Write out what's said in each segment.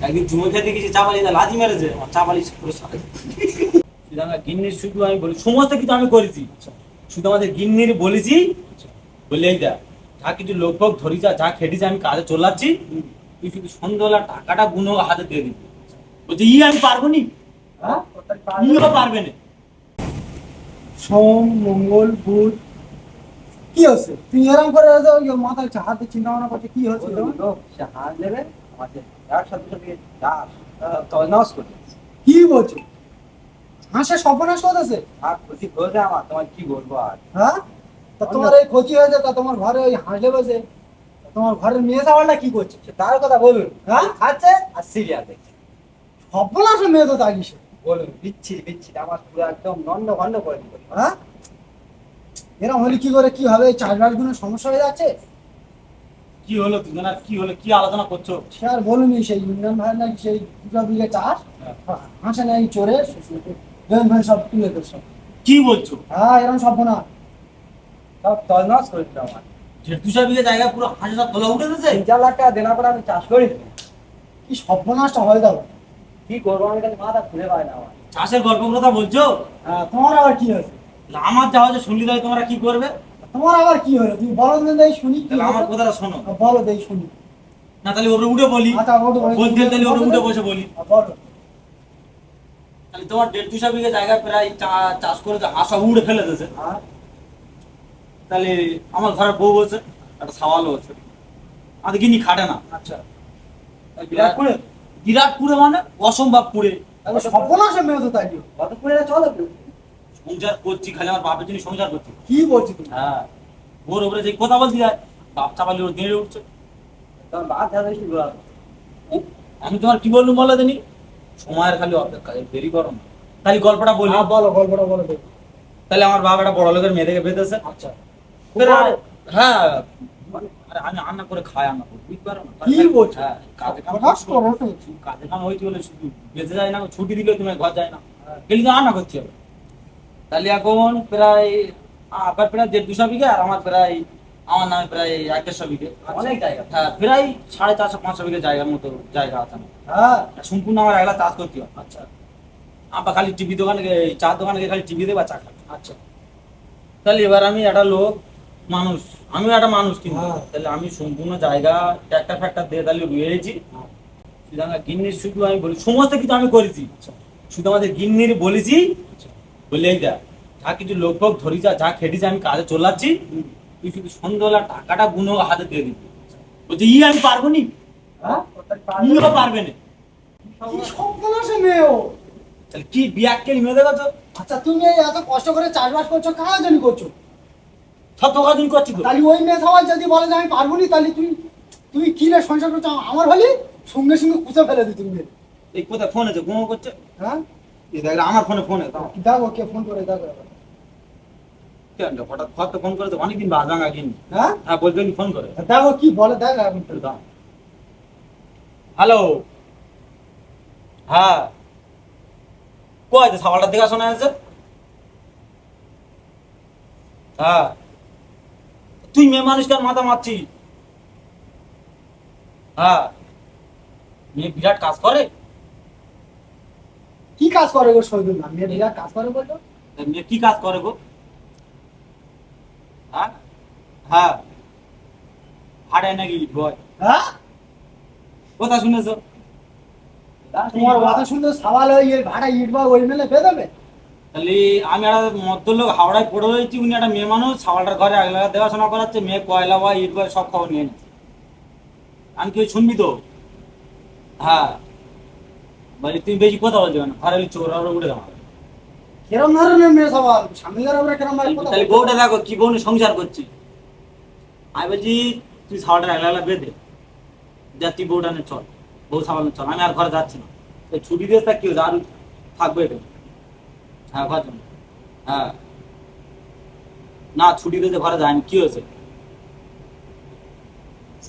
একদিন চুমো খেতে গেছি চাপালি লাথি মেরেছে আমার চাপালি পুরো সাথে শুধু আমরা গিন্নির শুধু আমি বলি সমস্ত কিছু আমি করেছি শুধু আমাদের গিন্নির বলেছি বলে এই দেখ যা কিছু লোক ফোক ধরি যা খেটেছি আমি কাজে চলাচ্ছি তুই শুধু সন্ধ্যাবেলা টাকাটা গুনো হাতে দিয়ে দিবি বলছে আমি পারবো নি হ্যাঁ ইও পারবে না সোম মঙ্গল বুধ কি হচ্ছে তুই এরকম করে মাথায় হাতে চিন্তা ভাবনা করছে কি হচ্ছে সে হাত দেবে আমাদের একসাথে সাথে চাষ তলনাশ করছে কি বলছো হাঁসের সর্বনাশ করতেছে আর ক্ষতি হয়েছে আমার তোমার কি বলবো আর হ্যাঁ তা তোমার এই ক্ষতি হয়েছে তা তোমার ঘরে ওই হাঁস লেবেছে তোমার ঘরের মেয়ে সাবালটা কি করছে সে তার কথা বলুন হ্যাঁ? খাচ্ছে আর সিরিয়াল দেখছে সর্বনাশের মেয়ে তো তাই সে বলুন বিচ্ছিরি আমার পুরো একদম নন্দ ভন্ড করে দিল হ্যাঁ এরকম হলে কি করে কি হবে চাষবাস গুলো সমস্যা হয়ে যাচ্ছে কি হলো দুজনা কি হলো কি আলোচনা করছো সে আর বলুনি সেই ইউনিয়ন ভাই নাকি সেই দুটো বিঘে চাষ হাঁসে নাকি চোরে জয়েন ভাই সব তুলে তো সব কি বলছো হ্যাঁ এরকম সর্বনাশ সব তলনাশ করে দিল আমার 1.5 বিঘা জায়গা পুরো হাঁসে সব তোলা উঠে গেছে 3-4 লাখ টাকা দেনা করে আমি চাষ করি কি সর্বনাশটা হয় দাও কি করবো আমি কাছে মাথা খুলে পাই না আমার চাষের গল্প কথা বলছো হ্যাঁ তোমার আবার কি হয়েছে আমার যাওয়া যে শুনলি তাই তোমরা কি করবে তোমার আবার কি হলো তুমি বলো তো দেই শুনি কি তাহলে আমার হয়েছে? কথাটা শোনো বলো দেই শুনি না তাহলে ওরে উঠে বলি আচ্ছা বলো বলতে তাহলে ওরে উঠে বসে বলি বলো তাহলে তোমার 1.5 বিঘা জায়গা প্রায় চাষ করে যে হাঁস সব উড়ে ফেলে দিয়েছে হ্যাঁ তাহলে আমার ঘরের বউ বলছে একটা সাওয়ালও আছে আমাদের গিনি খাটে না আচ্ছা বিরাটপুরে বিরাটপুরে মানে অসম্ভবপুরে তাহলে সর্বনাশের মেয়ে তো তাই কত করে চলো সংসার করছি খালি আমার বাপের জন্য সংসার করছি কি বলছি তুমি হ্যাঁ ওর উপরে যে কথা বলছি যায় বাপ চাপালি ওর দেড়ে উঠছে তোমার বাদ ধারে কি বলা আমি তোমার কি বললুম বলো দিনি সময়ের খালি অপেক্ষা দেরি করো না খালি গল্পটা বলি হ্যাঁ বলো গল্পটা বলো দেখি তাহলে আমার বাবা একটা বড় লোকের মেয়ে থেকে বেঁধেছে আচ্ছা হ্যাঁ আরে আমি রান্না করে খাই আমরা বুঝতে পারো না কি বলছো? হ্যাঁ কাজে কাম হঠাৎ করো তো। কাজে কাম হয়েছে বলে শুধু বেঁচে যায় না ছুটি দিলে তুমি ঘর যায় না গেলে তো রান্না করতে হবে তাহলে এখন প্রায় আবার প্রায় 1.5 বিঘা আর আমার প্রায় আমার নামে প্রায় 1.5 বিঘে অনেক জায়গা হ্যাঁ প্রায় 450-500 বিঘা জায়গার মতো জায়গা আছে আমার। হ্যাঁ সম্পূর্ণ আমার একলা চাষ করতে হবে আচ্ছা আবার খালি টিভি দোকানে চার দোকানে গিয়ে খালি টিভি দেবে আর চা খাবে আচ্ছা তাহলে এবার আমি একটা লোক মানুষ আমিও একটা মানুষ কিন্তু হ্যাঁ। তাহলে আমি সম্পূর্ণ জায়গা ট্র্যাক্টর ফ্যাক্টর দিয়ে তাহলে রুয়েছি শুধু আমার গিন্নির শুধু আমি বলি সমস্ত কিছু আমি করেছি শুধু আমাদের গিন্নির বলেছি বলে এই দেখ যা কিছু লোক ফোক ধরি যা খেটেছি আমি কাজে চলাচ্ছি তুই শুধু সন্ধ্যাবেলা টাকাটা গুনো হাতে দিয়ে দিবি বলছে আমি পারবো নি হ্যাঁ ইও পারবে না কি সর্বনাশের মেয়ে ও তাহলে কি বিয়াক্কেল মেয়ে দেখো তো আচ্ছা তুমি এই এত কষ্ট করে চাষবাস করছো কার জন্য করছো সব তোকা তুমি করছি তো তাহলে ওই মেয়ে সবাই যদি বলে যে আমি পারবো নি তাহলে তুমি তুমি কি রে সংসার করছো আমার হলে সঙ্গে সঙ্গে খুঁজে ফেলে দিই তুমি এই কোথায় ফোন আছে ঘুমো করছে হ্যাঁ এই দেখ আমার ফোনে ফোনে দেখো কে ফোন করে দেখো কেন হঠাৎ হঠাৎ ফোন করে তো অনেকদিন বাদ ভাঙা কিনি হ্যাঁ হ্যাঁ বলবেন ফোন করে দেখো কি বলে দেখ এখন হ্যালো হ্যাঁ কো আছে সাবালটা দেখা শোনা আছে হ্যাঁ তুই মেয়ে মানুষ কেন মাথা মারছি হ্যাঁ মেয়ে বিরাট কাজ করে কি কাজ করে গো শহীদুল না মেয়ে বিরাট কাজ করে বলতো মেয়ে কি কাজ করে গো হ্যাঁ হ্যাঁ ভাড়ায় নাকি বয় হ্যাঁ কথা শুনেছো তোমার কথা শুনলে সওয়াল হয়ে এই ভাড়া ইট বা ওই মেলে বেঁধে তাহলে আমি একটা মধ্যলোক হাওড়ায় পড়ে রয়েছি উনি একটা মেয়ে মানুষ সাওয়ালটার ঘরে আগলা দেখাশোনা করাচ্ছে মেয়ে কয়লা বা ইট বা সব খবর নিয়ে নিচ্ছে আমি কি শুনবি তো হ্যাঁ বলি তুমি বেশি কথা বলছো না ঘরে চোর আর উঠে দাও কিরম ধরনের মেয়ে সওয়াল স্বামীদের আমরা কিরম ভাবে কথা তাহলে বউটা দেখো কি বউ নিয়ে সংসার করছি আমি বলছি তুই সাওয়ালটা আগলা বেঁধে যা তুই বউটা নিয়ে চল বউ সাওয়াল নিয়ে চল আমি আর ঘরে যাচ্ছি না এই ছুটি দিয়ে কি হচ্ছে আর থাকবে এটা হ্যাঁ ঘর যাবো। হ্যাঁ না ছুটি দিতে ঘরে যায়নি কি হয়েছে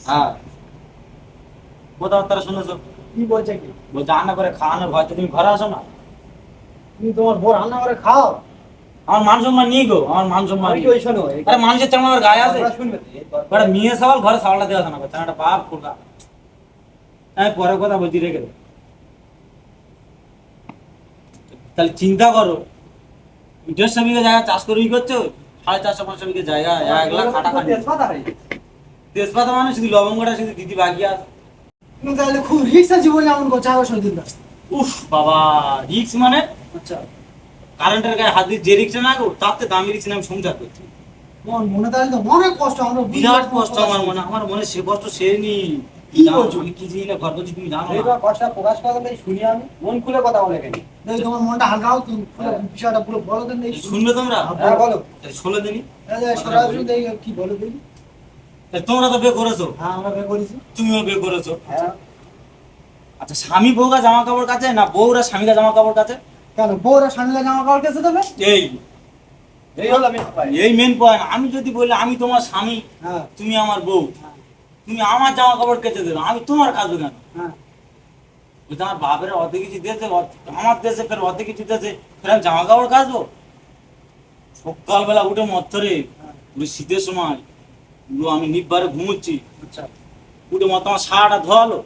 হ্যাঁ কথাবার্তা শুনেছো কি বলছে কি বলছে রান্না করে খাওয়ানোর ভয় তো তুমি ঘরে আসো না তুমি তোমার বউ রান্না করে খাও আমার মান সম্মান নেই গো আমার মান সম্মান আমি নেই। কি ওই শোনো আরে মানুষের চাল আমার গায়ে আছে আমরা শুনবে একটা মেয়ে সওয়াল ঘরে সাওয়ালটা দেওয়া শোনা করছে একটা বাপ খোকা আমি পরে কথা বলছি রেখে দে তাহলে চিন্তা করো, 1.5 বিঘা জায়গা চাষ করে ই করছো, 450-500 বিঘা জায়গা 1 লাখ খাটাখাটি। তেজপাতা হয়। তেজপাতা মানে শুধু লবঙ্গটা শুধু দিদি বাকি আছে। তুমি তাহলে খুব রিক্সা জীবনে এমন করছে আবার শহীদুল দা। উফ বাবা, রিক্স মানে আচ্ছা, কারেন্টের গায়ে হাত দিয়ে যে রিক্সটা না গো, তার থেকে দামি রিক্স আমি সংসার করছি। তোমার মনে তাহলে তো অনেক কষ্ট, আমরা বুঝতে বিরাট পারছি কষ্ট তোমার আমার মনে সে কষ্ট সে নি। কি বলছো? আমি কি জিনিস না ঘর করছি তুমি জানো এই না। তো কষ্টটা প্রকাশ করা নেই, শুনি আমি মন খুলে কথা বলে কেন। দেখি তোমার মনটা হালকা হোক, তুমি পুরো বিষয়টা পুরো বলো দেন দেখি। শুনবে তোমরা? হ্যাঁ বলো। তাহলে শোনো দিনই। এই যে সরাসরি দেখি কি বলো দেখি। তাহলে তোমরা তো বিয়ে করেছো, হ্যাঁ আমরা বের করেছি। তুমিও বিয়ে করেছো। হ্যাঁ আচ্ছা, স্বামী বউরা জামা কাপড় কাচে না বউরা স্বামীরা জামা কাপড় কাচে? কেন বউরা স্বামীরা জামা কাপড় কেচে দেবে? এই এই হলো আমি ভাই। এই মেন পয়েন্ট। আমি যদি বলি আমি তোমার স্বামী, হ্যাঁ তুমি আমার বউ, হ্যাঁ তুমি আমার জামা কাপড় কেচে দেবে, আমি তোমার কাচবো কেন? হ্যাঁ। ওই তো আমার বাপের অর্ধেক কিছু দিয়েছে, আমার দেশে ফের অর্ধেক কিছু দিয়েছে, ফের আমি জামা কাপড় কাচবো? সকালবেলা উঠে মত্তরে পুরো শীতের সময় পুরো আমি নিব্বারে ঘুমোচ্ছি, আচ্ছা, উঠে মত আমার সারাটা ধোয়ালো,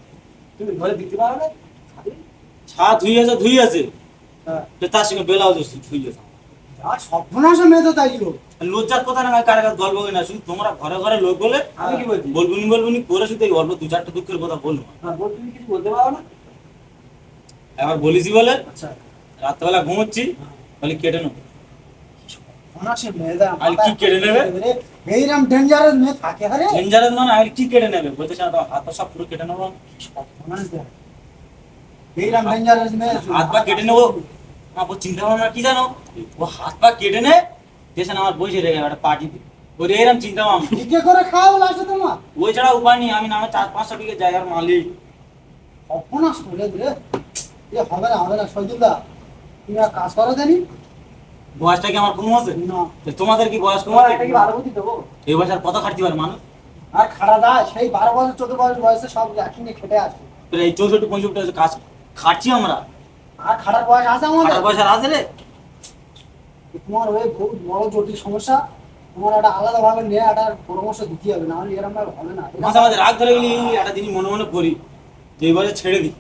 তুমি ঘরে দিতে পারো না? ছা ধুইয়াছে, হ্যাঁ। তার সঙ্গে ব্লাউজ ধুইয়াছে। আর সর্বনাশ মেয়ে তো তাই গো। লজ্জার কথা না, আমি কার কাছে গল্প করি না, শুধু তোমরা ঘরে ঘরে লোক বলে আমি কি বলছি? বলবুনি করে শুধু এই অল্প 2-4টা দুঃখের কথা বলবো। হ্যাঁ বল, তুমি কিছু বলতে পারো না? এবার বলিসি বলে আচ্ছা, রাত্রেবেলা ঘুমোচ্ছি, বলে কেটে নেবো। সর্বনাশের মেয়েরা আর কি কেড়ে নেবে? এইরকম ডেঞ্জারাস মেয়ে থাকে আরে। ডেঞ্জারাস মানে আমি কি কেটে নেবে বলতে চাই, হাত পা সব পুরো কেটে নেবো, সর্বনাশ দেখ। এইরকম ডেঞ্জারাস মেয়ে হাত পা কেটে নেবো। আমার চিন্তা ভাবনা কি জানো, ও হাত পা কেটে নে দেশে আমার বসে রেখে একটা পার্টি ওই এরকম চিন্তা ভাবনা। ভিক্ষে করে খাওয়া লাস্টে তোমার। ওই ছাড়া উপায় নেই, আমি নামে 400-500 বিঘা জায়গার মালিক। সর্বনাশ করে দিলে। এ হবে না শহীদুল দা, তুমি আর কাজ করো দেনি বয়সটা কি আমার কম আছে? না। তো তোমাদের কি বয়স কম তোমার আছে? একটা কি ভালো বুদ্ধি দেবো? এই বয়স আর কত খাটতে পারে মানুষ? আর খাড়া দা সেই 12 বছর 14 বছর বয়সে সব একসঙ্গে খেটে আসে। তো এই 64-65 কাজ খাটছি আমরা, আর খাটার বয়স আছে আমাদের। খাটার বয়স আর আছে রে? তোমার ওই বহুত বড় জটিল সমস্যা, তোমার একটা আলাদা ভাবে নিয়ে একটা পরামর্শ দিতে হবে, না হলে এরকম ভাবে হবে না। মাঝে মাঝে রাগ ধরে গেলি একটা জিনিস মনে মনে করি যে এই বয়সে ছেড়ে দিই।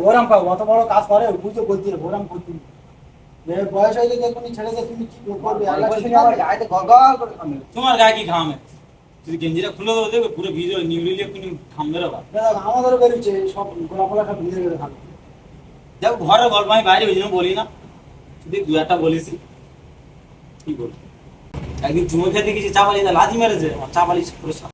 ওরাম পাবো অত বড় কাজ করে বুঝতে বলতে ওরাম করতে বয়স হয়ে গেছে তুমি ছেড়ে দিয়ে তুমি কি করবে? আল্লাহ বসে ঠিক নিয়ে আমার আছে? গায়েতে গলগল করে কামড়ে। তোমার গায়ে কি ঘামে? যদি গেঞ্জিটা খুলে দেবো দেখবে পুরো ভিজে নিউরিলে কোনো ঘাম বেরোবা। দেখো, আমাদেরও বেরোচ্ছে সব গোলা ফোলা সব ভিজে গেছে খাবে। দেখো ঘরের গল্প আমি বাইরে ওই জন্য বলি না, যদি 2-1টা বলিস কি বলবো। একদিন চুমো খেতে গেছি, চাপালি লাথি মেরেছে, আমার চাপালি পুরো